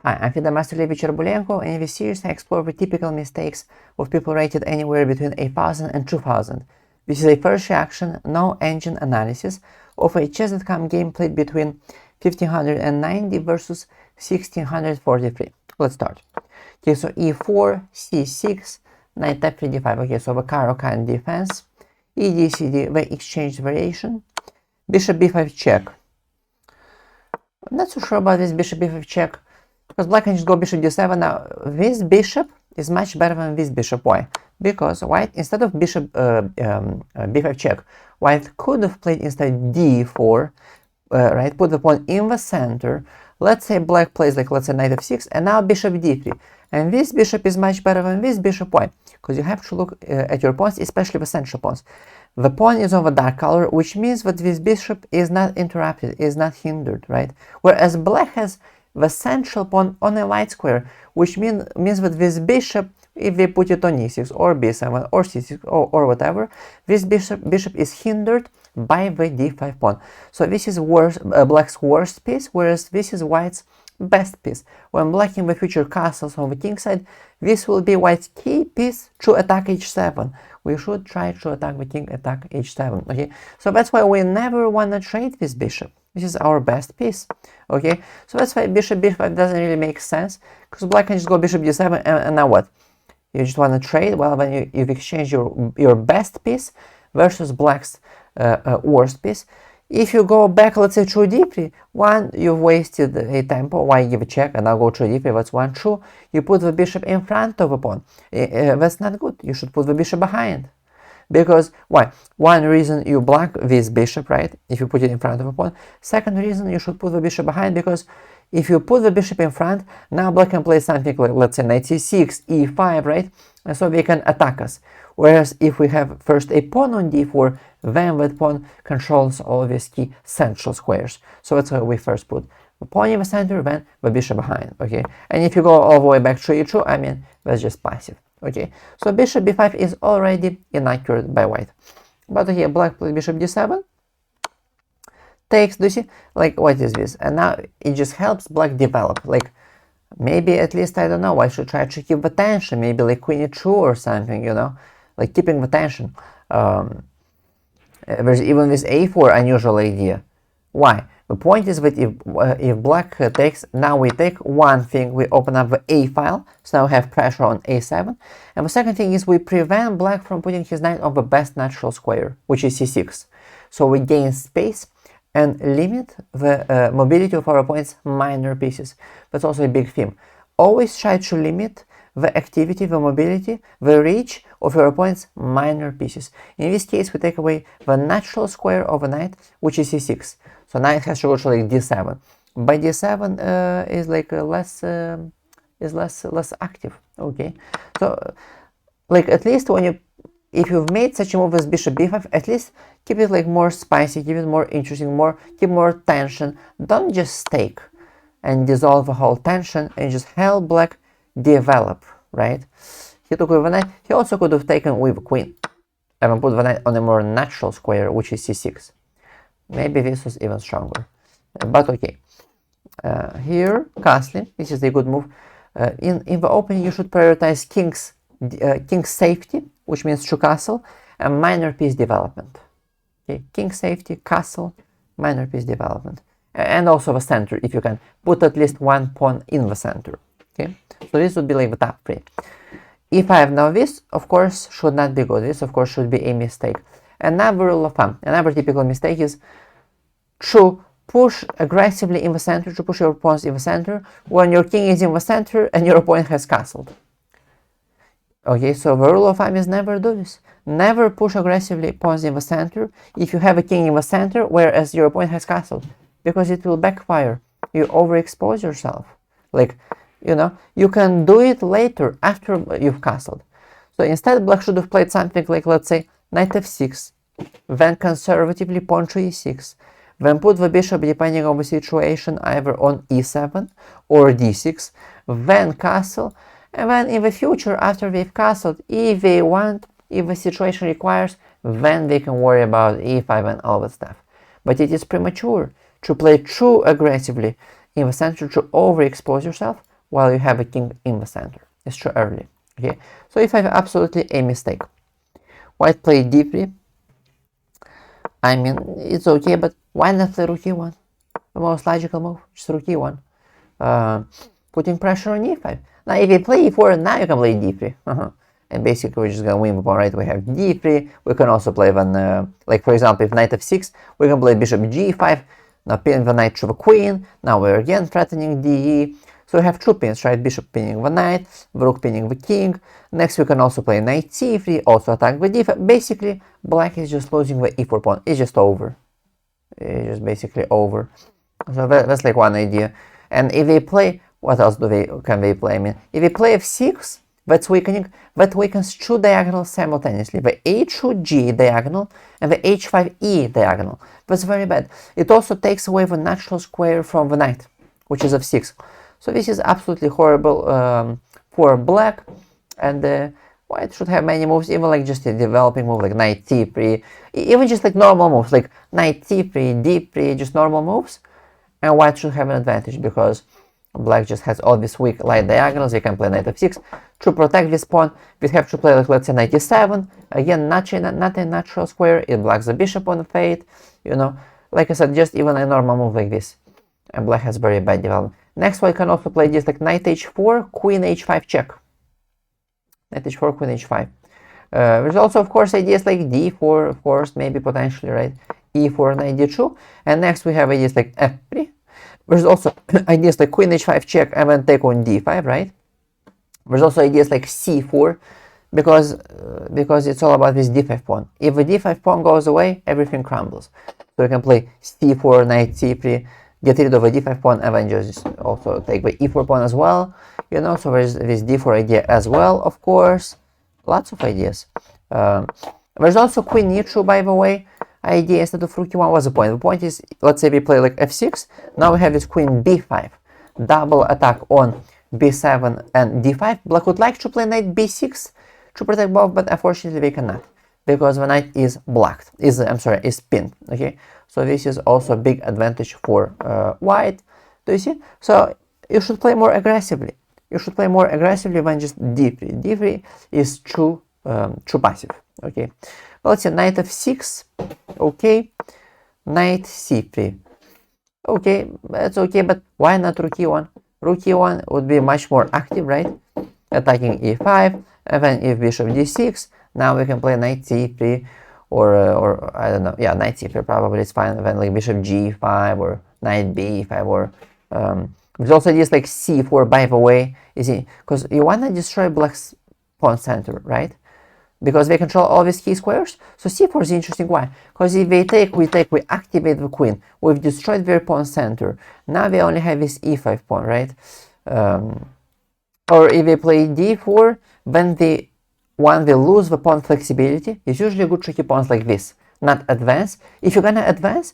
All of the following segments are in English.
Hi, I'm Fida Master Levy Cherbulenko, and in this series I explore the typical mistakes of people rated anywhere between 8,000 and 2,000. This is a first reaction, no engine analysis, of a chess.com game played between 1590 versus 1643. Let's start. Okay, so e4, c6, knight f3, d5. Okay, so the Caro-Kann defense, ed, cd, the exchange variation, bishop b5 check. I'm not so sure about this bishop b5 check, because black can just go bishop d7. Now, this bishop is much better than this bishop. Why? Because white, instead of bishop b5 check, white could have played instead d4, right? Put the pawn in the center. Let's say black plays like, let's say, knight f6, and now bishop d3. And this bishop is much better than this bishop. Why? Because you have to look at your pawns, especially the central pawns. The pawn is of a dark color, which means that this bishop is not interrupted, is not hindered, right? Whereas black has the central pawn on a light square, which means that this bishop, if they put it on e6 or b7 or c6 or whatever, this bishop is hindered by the d5 pawn. So this is black's worst piece, whereas this is white's best piece. When black in the future castles on the king side, this will be white's key piece to attack h7. We should try to attack the king, attack h7. Okay, so that's why we never want to trade this bishop. This is our best piece. Okay, so that's why bishop b5 doesn't really make sense, because black can just go bishop d7, and now what? You just want to trade? Well, when you've exchanged your best piece versus black's worst piece. If you go back, let's say, through d3, one, you've wasted a tempo. Why give a check and now go through d3? That's one. Two, you put the bishop in front of a pawn. That's not good. You should put the bishop behind. Because, why? One reason you block this bishop, right? If you put it in front of a pawn. Second reason, you should put the bishop behind, because if you put the bishop in front, now black can play something like, let's say, knight c6, e5, right? And so they can attack us. Whereas if we have first a pawn on d4, then that pawn controls all of these key central squares. So that's why we first put the pawn in the center, then the bishop behind, okay? And if you go all the way back to e2, I mean, that's just passive, okay? So bishop b5 is already inaccurate by white. But okay, black plays bishop d7, takes, do you see? Like, what is this? And now it just helps black develop. Like, maybe at least, I don't know, I should try to keep the tension, maybe like queen e2 or something, you know? Like keeping the tension. There's even this a4 unusual idea. Why? The point is that if black takes, now we take one thing, we open up the a file, so now we have pressure on a7. And the second thing is we prevent black from putting his knight on the best natural square, which is c6. So we gain space and limit the mobility of our opponent's minor pieces. That's also a big theme. Always try to limit the activity, the mobility, the reach of your opponent's minor pieces. In this case, we take away the natural square of a knight, which is c6. So knight has to go to like d7. But d7 is like less active. Okay, so like at least if you've made such a move as bishop b5, at least keep it like more spicy, keep it more interesting, keep more tension. Don't just stake and dissolve the whole tension and just help black develop, right? He took with the knight. He also could have taken with the queen and put the knight on a more natural square, which is c6. Maybe this was even stronger, but okay. Here, castling. This is a good move. In the opening, you should prioritize king's safety, which means to castle, and minor piece development. Okay, king safety, castle, minor piece development, and also the center. If you can put at least one pawn in the center. Okay, so this would be like the top three. e5, now this, of course, should not be good. This, of course, should be a mistake. Another rule of thumb, another typical mistake is to push aggressively in the center, to push your pawns in the center when your king is in the center and your opponent has castled. Okay, so the rule of thumb is never do this. Never push aggressively pawns in the center if you have a king in the center, whereas your opponent has castled, because it will backfire. You overexpose yourself. Like, you know, you can do it later after you've castled. So instead, black should have played something like, let's say, knight f6, then conservatively pawn to e6, then put the bishop, depending on the situation, either on e7 or d6, then castle, and then in the future, after they've castled, if they want, if the situation requires, then they can worry about e5 and all that stuff. But it is premature to play too aggressively in the center to overexpose yourself while you have a king in the center. It's too early. Okay, so if I have absolutely a mistake, white played d3. I mean, it's okay, but why not play rook e1? The most logical move, just rook e1. Putting pressure on e5. Now, if you play e4, now you can play d3. And basically, we're just gonna win the pawn, right? We have d3. We can also play when, like for example, if knight f6, we can play bishop g5. Now pin the knight to the queen. Now we're again threatening de. So we have two pins, right? Bishop pinning the knight, the rook pinning the king. Next, we can also play knight c3, also attack the d5. Basically, black is just losing the e4 pawn. It's just over. It's just basically over. So that's like one idea. And if they play, what else can they play? I mean, if they play f6, that's weakening. That weakens two diagonals simultaneously: the h2g diagonal and the h5e diagonal. That's very bad. It also takes away the natural square from the knight, which is f6. So this is absolutely horrible for black, and white should have many moves, even like just a developing move like knight c3, even just like normal moves like knight c3, d3, just normal moves, and white should have an advantage because black just has all these weak light diagonals. You can play knight f6 to protect this pawn. We have to play like, let's say, knight e7. Again, not a natural square. It blocks the bishop on the fate. You know, like I said, just even a normal move like this, and black has very bad development. Next, we can also play just like knight h4, queen h5 check. Knight h4, queen h5. There's also, of course, ideas like d4, of course, maybe potentially, right? e4, knight d2. And next, we have ideas like f3. There's also ideas like queen h5 check and then take on d5, right? There's also ideas like c4, because it's all about this d5 pawn. If the d5 pawn goes away, everything crumbles. So you can play c4, knight c3, get rid of a d5 pawn, and then just also take the e4 pawn as well. You know, so there's this d4 idea as well, of course. Lots of ideas. There's also queen e2, by the way, idea instead of rook e1. What's the point? The point is, let's say we play like f6. Now we have this queen b5. Double attack on b7 and d5. Black would like to play knight b6 to protect both, but unfortunately they cannot, because the knight is blocked, is pinned. Okay, so this is also a big advantage for white. Do you see? So you should play more aggressively. You should play more aggressively than just d3. d3 is too passive. Okay, well, let's say knight f6. Okay, knight c3. Okay, that's okay, but why not rook e1? Rook e1 would be much more active, right? Attacking e5, and then if bishop d6, now we can play knight c3, or I don't know, yeah, knight c3 probably is fine. And then like bishop g5 or knight b5, or there's also just like c4, by the way, is it because you want to destroy black's pawn center, right? Because they control all these key squares. So c4 is interesting. Why? Because if they take, we activate the queen. We've destroyed their pawn center. Now they only have this e5 pawn, right? Or if they play d4, then they lose the pawn flexibility. It's usually good to keep pawns like this, not advance. If you're gonna advance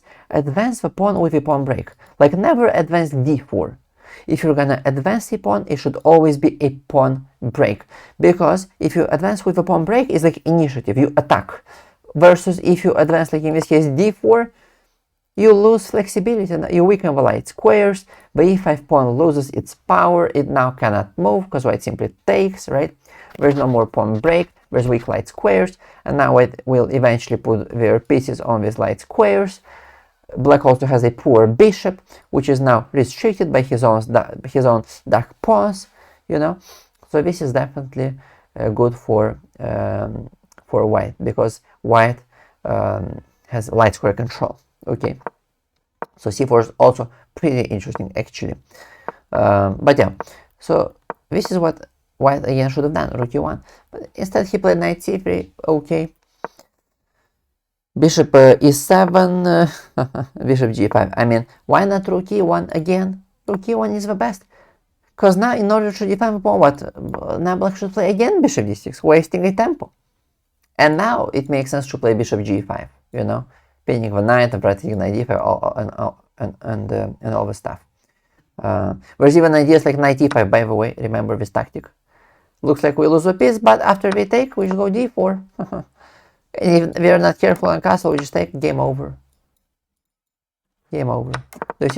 the pawn with a pawn break. Like never advance d4. If you're gonna advance a pawn, it should always be a pawn break. Because if you advance with a pawn break, it's like initiative, you attack. Versus if you advance, like in this case, d4, you lose flexibility, you weaken the light squares, the e5 pawn loses its power, it now cannot move, because white simply takes, right? There's no more pawn break, there's weak light squares, and now white will eventually put their pieces on these light squares. Black also has a poor bishop, which is now restricted by his own dark pawns, you know. So this is definitely good for white, because white has light square control. Okay, so c4 is also pretty interesting, actually. But yeah, so this is what white again should have done, rook e1. But instead he played knight c3. Okay. Bishop e7, bishop g5. I mean, why not rook e1 again? Rook e1 is the best. Because now, in order to defend the pawn, what? Now black should play again bishop d6, wasting a tempo. And now it makes sense to play bishop g5, you know, pinning the knight and protecting knight d5 and all the stuff. There's even ideas like knight e5, by the way. Remember this tactic. Looks like we lose a piece, but after we take, we just go d4. And if we are not careful on castle, we just take, game over. Game over.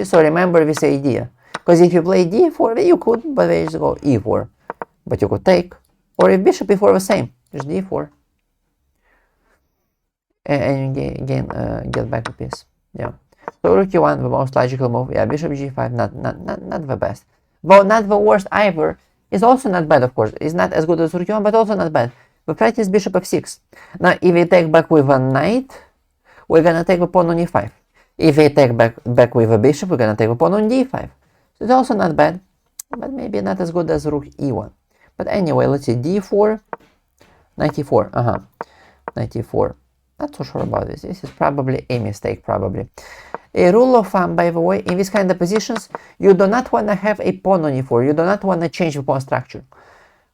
So remember this idea. Because if you play d4, then you could, but then you just go e4. But you could take. Or if bishop e4 was same, just d4. And you get back a piece. Yeah. So rook e1, the most logical move. Yeah, bishop g5, not the best. Though not the worst either. It's also not bad, of course. It's not as good as rook e1, but also not bad. The threat is bishop f6. Now, if we take back with a knight, we're gonna take the pawn on e5. If we take back with a bishop, we're gonna take the pawn on d5. So it's also not bad, but maybe not as good as rook e1. But anyway, let's see, d4, 94, 94. Not so sure about this. This is probably a mistake, probably. A rule of thumb, by the way, in these kind of positions, you do not want to have a pawn on e4. You do not want to change the pawn structure.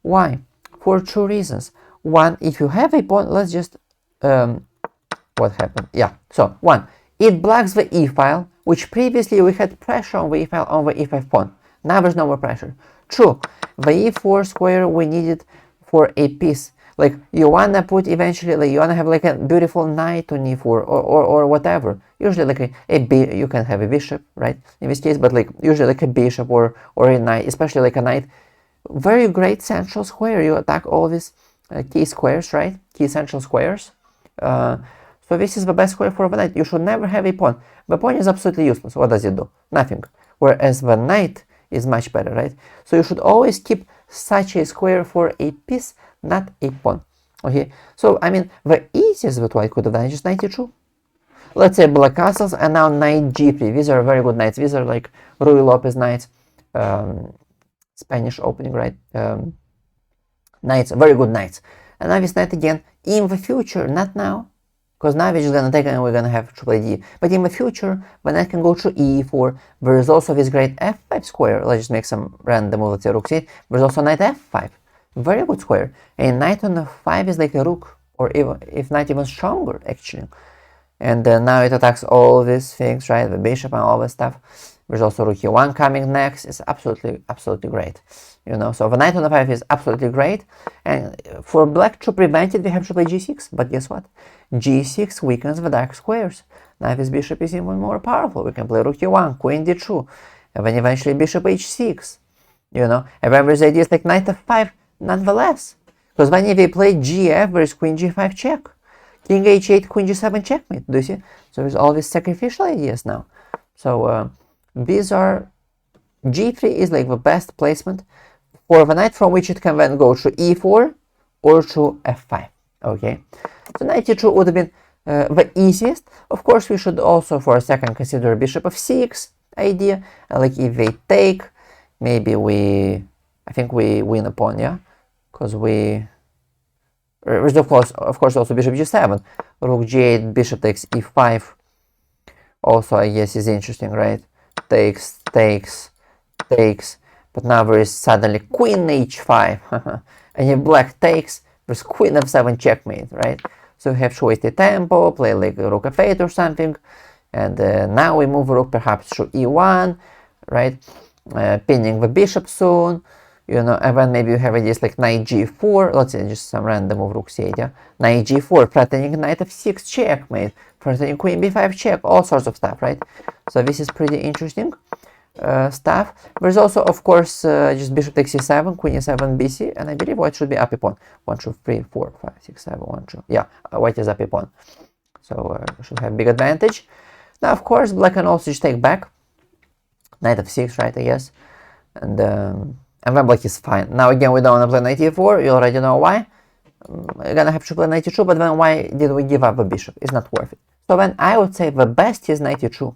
Why? For two reasons. One, if you have a pawn, let's just... what happened? Yeah, so, one, it blocks the e-file, which previously we had pressure on the e-file on the e5 pawn. Now there's no more pressure. True, the e4 square we needed for a piece. Like, you want to put eventually, like, you want to have like a beautiful knight on e4 or whatever. Usually like you can have a bishop, right, in this case, but like usually like a bishop or a knight, especially like a knight. Very great central square. You attack all these key squares, right, key central squares. So this is the best square for the knight. You should never have a pawn. The pawn is absolutely useless. What does it do? Nothing. Whereas the knight is much better, right? So you should always keep such a square for a piece, not a pawn. Okay, so I mean, the easiest that white could have done is just 92. Let's say black castles, and now knight g3. These are very good knights. These are like Ruy Lopez knights, Spanish opening, right? Knights, very good knights. And now this knight again, in the future, not now, because now we're just gonna take it and we're gonna have to play d. But in the future, when I can go to e4, there is also this great f5 square. Let's just make some random move. Let's say rook c8. There's also knight f5. Very good square. And knight on f5 is like a rook, or even if knight even stronger actually. And now it attacks all these things, right? The bishop and all this stuff. There's also rook e1 coming next. It's absolutely great. You know, so the knight on f5 is absolutely great. And for black to prevent it, we have to play g6. But guess what? g6 weakens the dark squares. Now this bishop is even more powerful. We can play rook e1, queen d2, and then eventually bishop h6. You know, and then there's ideas like knight f5 nonetheless. Because when if we play gf, there's queen g5 check. King h8, queen g7 checkmate. Do you see? So there's all these sacrificial ideas now. So these are... g3 is like the best placement for the knight from which it can then go to e4 or to f5. Okay, so knight e2 would have been the easiest. Of course, we should also for a second consider bishop f6 idea. Like if they take, maybe I think we win a pawn, yeah, because we... of course, also bishop g7, rook g8, bishop takes e5. Also, I guess is interesting, right? Takes, but now there is suddenly queen h5, and if black takes, there's queen f7 checkmate, right? So we have to waste the tempo, play like rook f8 or something, and now we move rook perhaps to e1, right? Pinning the bishop soon. You know, and then maybe you have ideas like knight g4, let's say just some random move, rook c8, yeah? Knight g4, threatening knight f6 checkmate, threatening queen b5 check, all sorts of stuff, right? So this is pretty interesting stuff. There's also, of course, just bishop takes e7, queen e7, bc, and I believe white should be up a pawn. 1, 2, 3, 4, 5, 6, 7, 1, 2. Yeah, white is up a pawn. So should have big advantage. Now, of course, black can also just take back. Knight f6, right, I guess. And then black is fine. Now again, we don't want to play knight e4. You already know why. We're gonna have to play knight e2, but then why did we give up the bishop? It's not worth it. So then I would say the best is knight e2.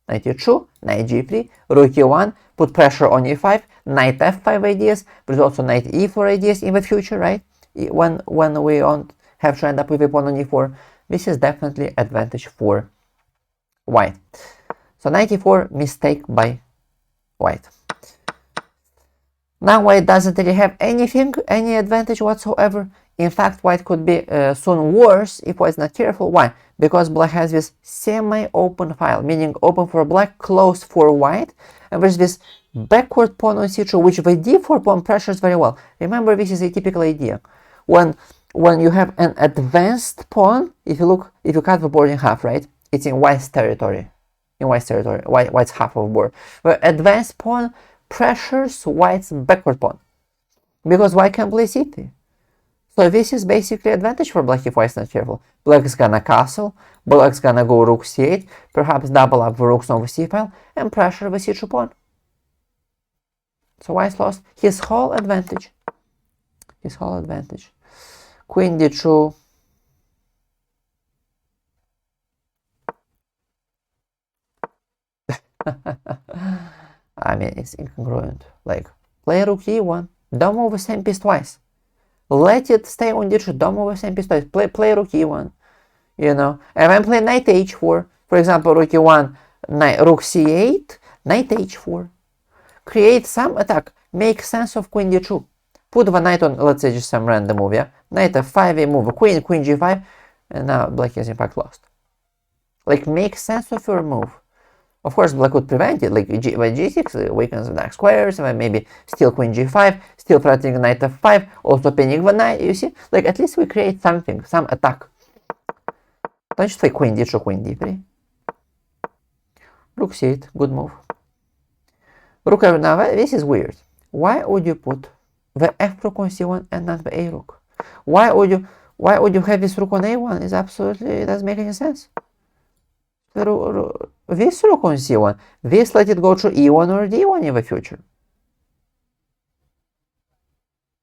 Knight e2, knight g3, rook e1, put pressure on e5, knight f5 ideas. There's also knight e4 ideas in the future, right? When we don't have to end up with a pawn on e4. This is definitely advantage for white. So knight e4, mistake by white. Now white doesn't really have any advantage whatsoever. In fact, white could be soon worse if white's not careful. Why? Because black has this semi-open file, meaning open for black, closed for white. And there's this backward pawn on c2, which the d4 pawn pressures very well. Remember, this is a typical idea. When you have an advanced pawn, if you cut the board in half, right? It's in white's territory. in white's territory, white's half of board, where advanced pawn pressures white's backward pawn, because white can play c3. So this is basically advantage for black if white's not careful. Black is gonna castle, black's gonna go rook c8, perhaps double up the rooks on the c file, and pressure the c2 pawn. So white's lost his whole advantage. His whole advantage. Queen d2. I mean, it's incongruent. Like, play rook e1, don't move the same piece twice. Let it stay on d2, don't move the same piece twice. Play rook e1, you know. And then play knight h4. For example, rook e1, rook c8, knight h4. Create some attack. Make sense of queen d2. Put the knight on, let's say, just some random move, yeah? Knight f5, a move, queen g5, and now black is in fact lost. Like, make sense of your move. Of course, black would prevent it, like by g6 weakens the dark squares, and maybe still queen g5, still threatening knight f5, also pinning the knight, you see? Like, at least we create something, some attack. Don't just play queen d2, queen d3. Rook c8, good move. Rook, now this is weird. Why would you put the f rook on c1 and not the a rook? Why would you have this rook on a1? It doesn't make any sense. This rook on c1, this let it go to e1 or d1 in the future.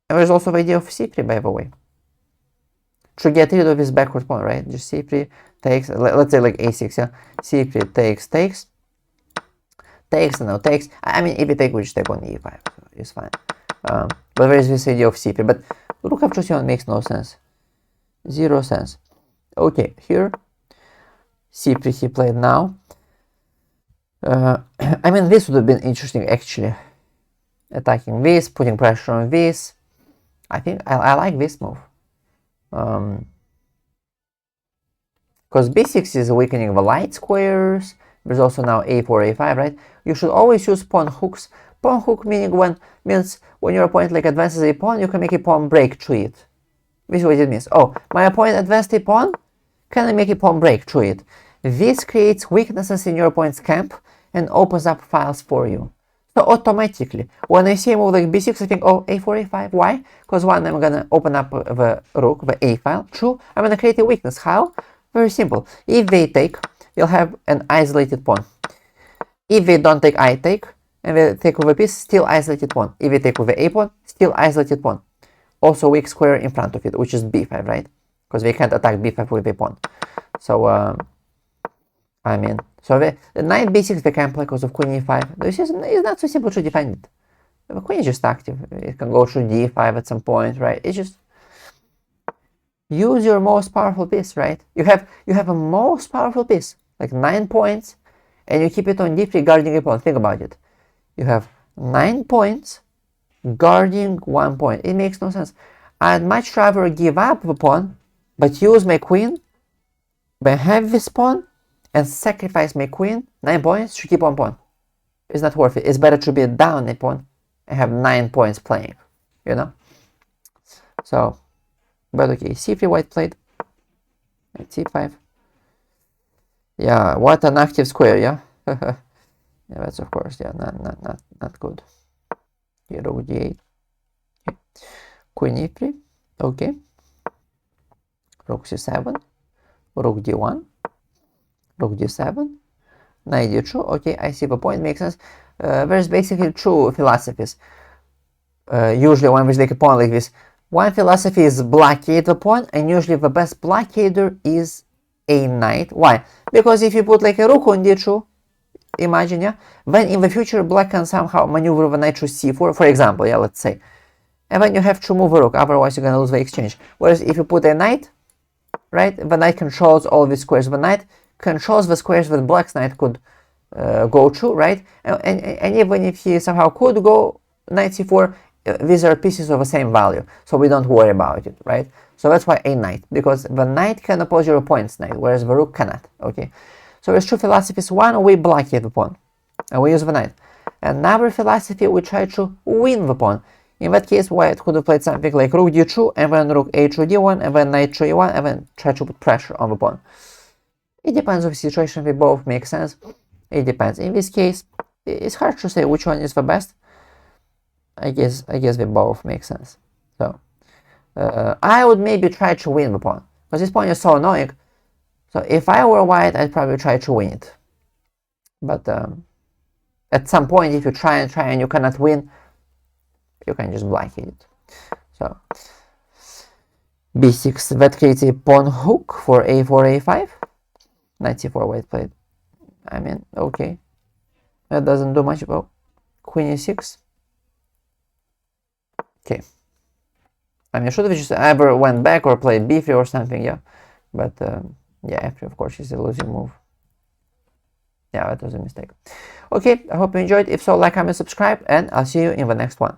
And there's also the idea of c3, by the way. To get rid of this backward pawn, right? Just c3 takes, let's say like a6, yeah? c3 takes, no takes. I mean, if you take, we just take on e5, so it's fine. But there is this idea of c3, but rook f c1 makes no sense. Zero sense. Okay, here, c3 he played now. I mean, this would have been interesting, actually. Attacking this, putting pressure on this. I think I like this move. Because b6 is weakening the light squares. There's also now a4, a5, right? You should always use pawn hooks. Pawn hook means when your opponent like advances a pawn, you can make a pawn break through it. This is what it means. Oh, my opponent advanced a pawn? Can I make a pawn break through it? This creates weaknesses in your opponent's camp and opens up files for you. So automatically, when I see a move like b6, I think, oh, a4, a5. Why? Because one, I'm gonna open up the rook, the a file. Two, I'm gonna create a weakness. How? Very simple. If they take, you'll have an isolated pawn. If they don't take, I take, and they take with a piece, still isolated pawn. If they take with the a pawn, still isolated pawn. Also weak square in front of it, which is b5, right? Because they can't attack b5 with a pawn. So, I mean, so the knight b6 they can play because of queen e5. This is not so simple to defend it. The queen is just active. It can go through d5 at some point, right? It's just use your most powerful piece, right? You have a most powerful piece, like 9 points, and you keep it on d3 guarding a pawn. Think about it. You have 9 points guarding 1 point. It makes no sense. I'd much rather give up the pawn, but use my queen, but have this pawn, and sacrifice my queen, 9 points, to keep 1 pawn. It's not worth it. It's better to be down a pawn and have 9 points playing, you know? So, but okay, c3 white played. c5. Yeah, what an active square, yeah? Yeah, that's of course, yeah, not good. Here, rook d8. Okay. Queen e3, okay. Rook c7, rook d1, rook d7, knight d2. Okay, I see the point, makes sense. There's basically two philosophies. Usually when we take a pawn like this, one philosophy is blockade the pawn, and usually the best blockader is a knight. Why? Because if you put like a rook on d2, imagine, yeah, then in the future black can somehow maneuver the knight to c4, for example, yeah, let's say. And then you have to move a rook, otherwise you're gonna lose the exchange. Whereas if you put a knight, right, the knight controls all these squares. The knight controls the squares that black's knight could go to, right? And even if he somehow could go knight c4, these are pieces of the same value, so we don't worry about it, right? So that's why a knight, because the knight can oppose your opponent's knight, whereas the rook cannot, okay? So there's two philosophies. One, we blockade the pawn, and we use the knight. Another philosophy, we try to win the pawn. In that case, white could have played something like rook d2, and then rook a2 d1, and then knight to e1, and then try to put pressure on the pawn. It depends on the situation, they both make sense. It depends. In this case, it's hard to say which one is the best. I guess they both make sense. So I would maybe try to win the pawn, because this pawn is so annoying. So if I were white, I'd probably try to win it. But at some point, if you try and you cannot win, you can just blanket it. So b6, that creates a pawn hook for a4, a5. Knight c4, white played. I mean, okay. That doesn't do much. Well, queen e6. Okay. I mean, should have just either went back or played b3 or something, yeah. But yeah, f3, of course, is a losing move. Yeah, that was a mistake. Okay, I hope you enjoyed. If so, like, comment, subscribe, and I'll see you in the next one.